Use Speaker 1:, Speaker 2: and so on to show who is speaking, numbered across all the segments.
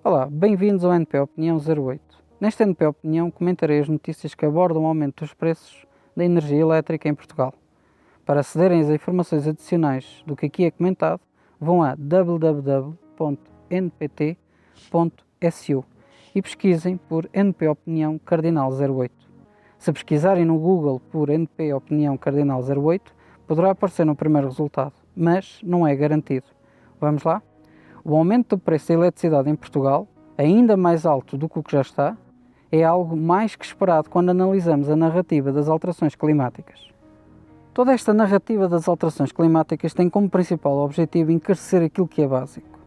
Speaker 1: Olá, bem-vindos ao NP Opinião 08. Nesta NP Opinião comentarei as notícias que abordam o aumento dos preços da energia elétrica em Portugal. Para acederem às informações adicionais do que aqui é comentado, vão a www.npt.su e pesquisem por NP Opinião Cardinal 08. Se pesquisarem no Google por NP Opinião Cardinal 08, poderá aparecer no primeiro resultado, mas não é garantido. Vamos lá? O aumento do preço da eletricidade em Portugal, ainda mais alto do que o que já está, é algo mais que esperado quando analisamos a narrativa das alterações climáticas. Toda esta narrativa das alterações climáticas tem como principal objetivo encarecer aquilo que é básico.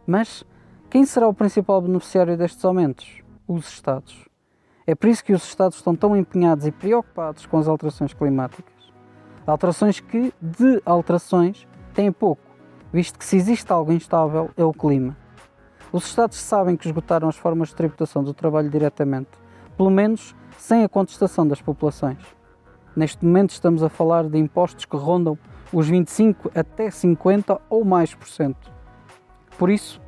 Speaker 1: Mas quem será o principal beneficiário destes aumentos? Os Estados. É por isso que os Estados estão tão empenhados e preocupados com as alterações climáticas. Alterações que, de alterações, têm pouco, visto que se existe algo instável é o clima. Os Estados sabem que esgotaram as formas de tributação do trabalho diretamente, pelo menos sem a contestação das populações. Neste momento estamos a falar de impostos que rondam os 25 até 50 ou mais por cento. Por isso,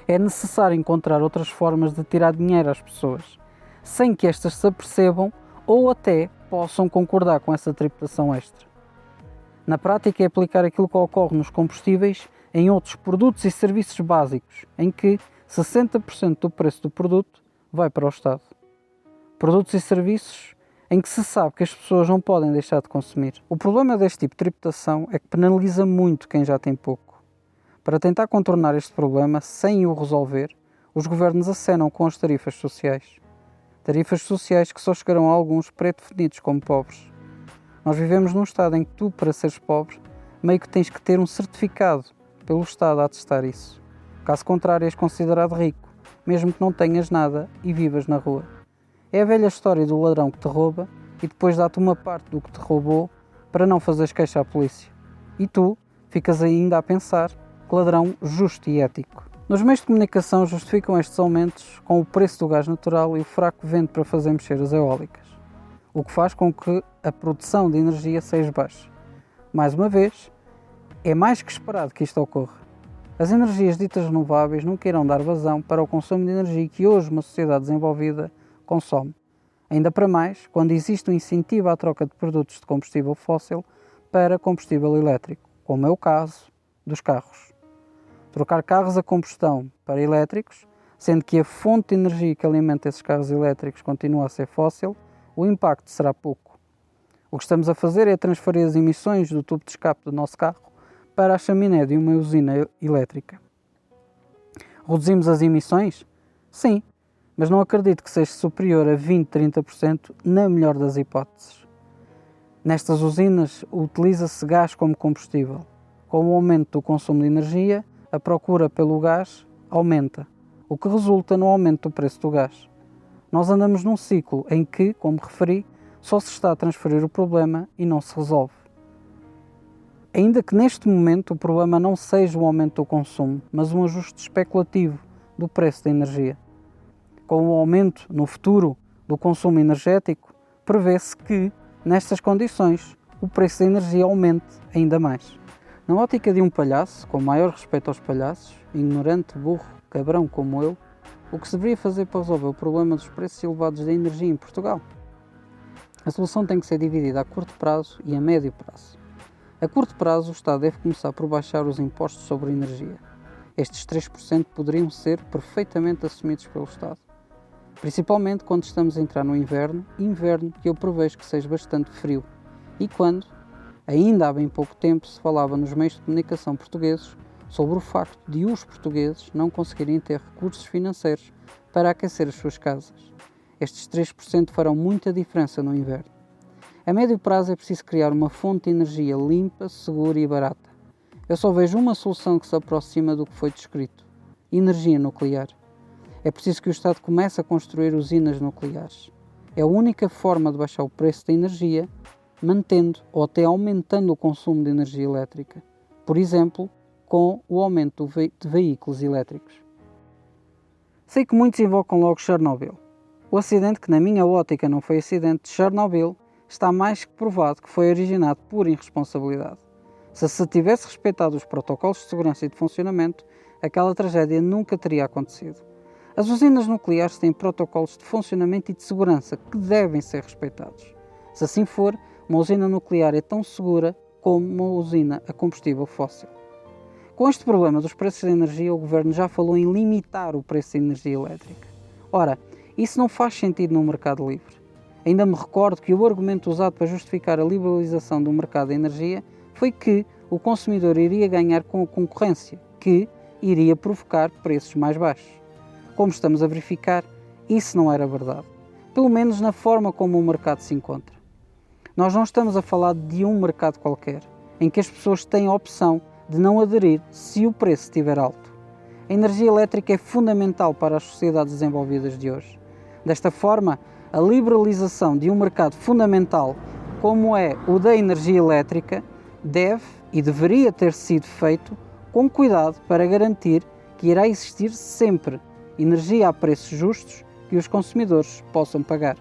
Speaker 1: é necessário encontrar outras formas de tirar dinheiro às pessoas, sem que estas se apercebam ou até possam concordar com essa tributação extra. Na prática é aplicar aquilo que ocorre nos combustíveis em outros produtos e serviços básicos, em que 60% do preço do produto vai para o Estado. Produtos e serviços em que se sabe que as pessoas não podem deixar de consumir. O problema deste tipo de tributação é que penaliza muito quem já tem pouco. Para tentar contornar este problema sem o resolver, os governos acenam com as tarifas sociais. Tarifas sociais que só chegarão a alguns pré-definidos como pobres. Nós vivemos num Estado em que tu, para seres pobre, meio que tens que ter um certificado pelo Estado a atestar isso. Caso contrário, és considerado rico, mesmo que não tenhas nada e vivas na rua. É a velha história do ladrão que te rouba e depois dá-te uma parte do que te roubou para não fazeres queixa à polícia. E tu ficas ainda a pensar que ladrão justo e ético. Nos meios de comunicação justificam estes aumentos com o preço do gás natural e o fraco vento para fazer mexer as eólicas, o que faz com que a produção de energia seja baixa. Mais uma vez, é mais que esperado que isto ocorra. As energias ditas renováveis nunca irão dar vazão para o consumo de energia que hoje uma sociedade desenvolvida consome. Ainda para mais, quando existe um incentivo à troca de produtos de combustível fóssil para combustível elétrico, como é o caso dos carros. Trocar carros a combustão para elétricos, sendo que a fonte de energia que alimenta esses carros elétricos continua a ser fóssil, o impacto será pouco. O que estamos a fazer é transferir as emissões do tubo de escape do nosso carro para a chaminé de uma usina elétrica. Reduzimos as emissões? Sim, mas não acredito que seja superior a 20-30% na melhor das hipóteses. Nestas usinas utiliza-se gás como combustível. Com o aumento do consumo de energia, a procura pelo gás aumenta, o que resulta no aumento do preço do gás. Nós andamos num ciclo em que, como referi, só se está a transferir o problema e não se resolve. Ainda que neste momento o problema não seja o aumento do consumo, mas um ajuste especulativo do preço da energia. Com o aumento, no futuro, do consumo energético, prevê-se que, nestas condições, o preço da energia aumente ainda mais. Na ótica de um palhaço, com maior respeito aos palhaços, ignorante, burro, cabrão como eu, o que se deveria fazer para resolver o problema dos preços elevados da energia em Portugal? A solução tem que ser dividida a curto prazo e a médio prazo. A curto prazo, o Estado deve começar por baixar os impostos sobre a energia. Estes 3% poderiam ser perfeitamente assumidos pelo Estado. Principalmente quando estamos a entrar no inverno que eu prevejo que seja bastante frio, e quando, ainda há bem pouco tempo, se falava nos meios de comunicação portugueses sobre o facto de os portugueses não conseguirem ter recursos financeiros para aquecer as suas casas. Estes 3% farão muita diferença no inverno. A médio prazo é preciso criar uma fonte de energia limpa, segura e barata. Eu só vejo uma solução que se aproxima do que foi descrito: energia nuclear. É preciso que o Estado comece a construir usinas nucleares. É a única forma de baixar o preço da energia, mantendo ou até aumentando o consumo de energia elétrica. Por exemplo, com o aumento de veículos elétricos. Sei que muitos invocam logo Chernobyl. O acidente, que na minha ótica não foi acidente de Chernobyl, está mais que provado que foi originado por irresponsabilidade. Se tivesse respeitado os protocolos de segurança e de funcionamento, aquela tragédia nunca teria acontecido. As usinas nucleares têm protocolos de funcionamento e de segurança que devem ser respeitados. Se assim for, uma usina nuclear é tão segura como uma usina a combustível fóssil. Com este problema dos preços da energia, o Governo já falou em limitar o preço da energia elétrica. Ora, isso não faz sentido num mercado livre. Ainda me recordo que o argumento usado para justificar a liberalização do mercado da energia foi que o consumidor iria ganhar com a concorrência, que iria provocar preços mais baixos. Como estamos a verificar, isso não era verdade. Pelo menos na forma como o mercado se encontra. Nós não estamos a falar de um mercado qualquer, em que as pessoas têm a opção de não aderir se o preço estiver alto. A energia elétrica é fundamental para as sociedades desenvolvidas de hoje. Desta forma, a liberalização de um mercado fundamental, como é o da energia elétrica, deve e deveria ter sido feito com cuidado para garantir que irá existir sempre energia a preços justos que os consumidores possam pagar.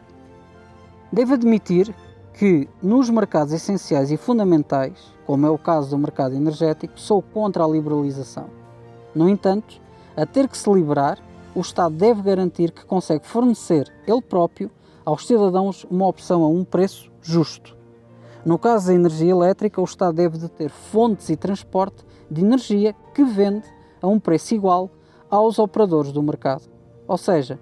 Speaker 1: Devo admitir que, nos mercados essenciais e fundamentais, como é o caso do mercado energético, sou contra a liberalização. No entanto, a ter que se liberar, o Estado deve garantir que consegue fornecer, ele próprio, aos cidadãos uma opção a um preço justo. No caso da energia elétrica, o Estado deve deter fontes e transporte de energia que vende a um preço igual aos operadores do mercado. Ou seja,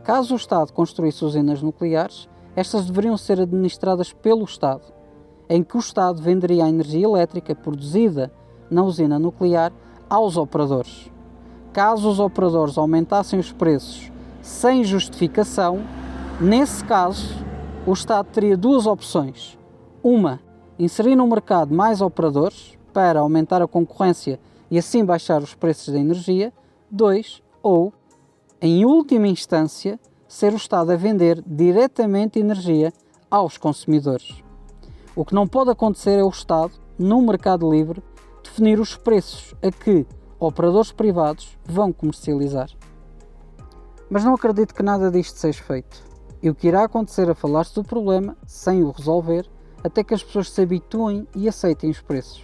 Speaker 1: caso o Estado construísse usinas nucleares, estas deveriam ser administradas pelo Estado, em que o Estado venderia a energia elétrica produzida na usina nuclear aos operadores. Caso os operadores aumentassem os preços sem justificação, nesse caso, o Estado teria duas opções. Uma, inserir no mercado mais operadores para aumentar a concorrência e assim baixar os preços da energia. 2, ou, em última instância, ser o Estado a vender diretamente energia aos consumidores. O que não pode acontecer é o Estado, num mercado livre, definir os preços a que operadores privados vão comercializar. Mas não acredito que nada disto seja feito. E o que irá acontecer é falar-se do problema, sem o resolver, até que as pessoas se habituem e aceitem os preços.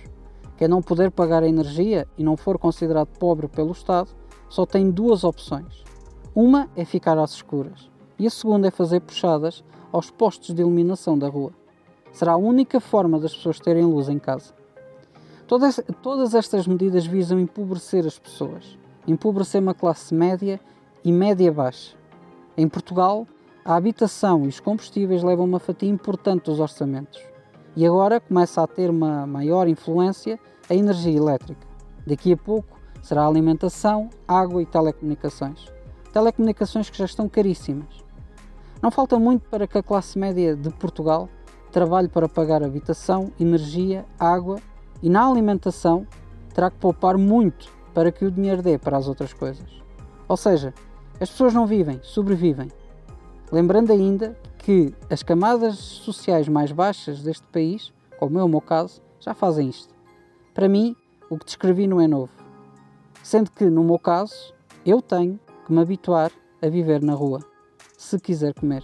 Speaker 1: Quem não puder pagar a energia e não for considerado pobre pelo Estado, só tem duas opções. Uma é ficar às escuras e a segunda é fazer puxadas aos postos de iluminação da rua. Será a única forma das pessoas terem luz em casa. Todas estas medidas visam empobrecer as pessoas, empobrecer uma classe média e média baixa. Em Portugal, a habitação e os combustíveis levam uma fatia importante dos orçamentos. E agora começa a ter uma maior influência a energia elétrica. Daqui a pouco será a alimentação, água e telecomunicações. Telecomunicações que já estão caríssimas. Não falta muito para que a classe média de Portugal trabalhe para pagar habitação, energia, água e na alimentação terá que poupar muito para que o dinheiro dê para as outras coisas. Ou seja, as pessoas não vivem, sobrevivem. Lembrando ainda que as camadas sociais mais baixas deste país, como é o meu caso, já fazem isto. Para mim, o que descrevi não é novo. Sendo que, no meu caso, eu tenho que me habituar a viver na rua, se quiser comer.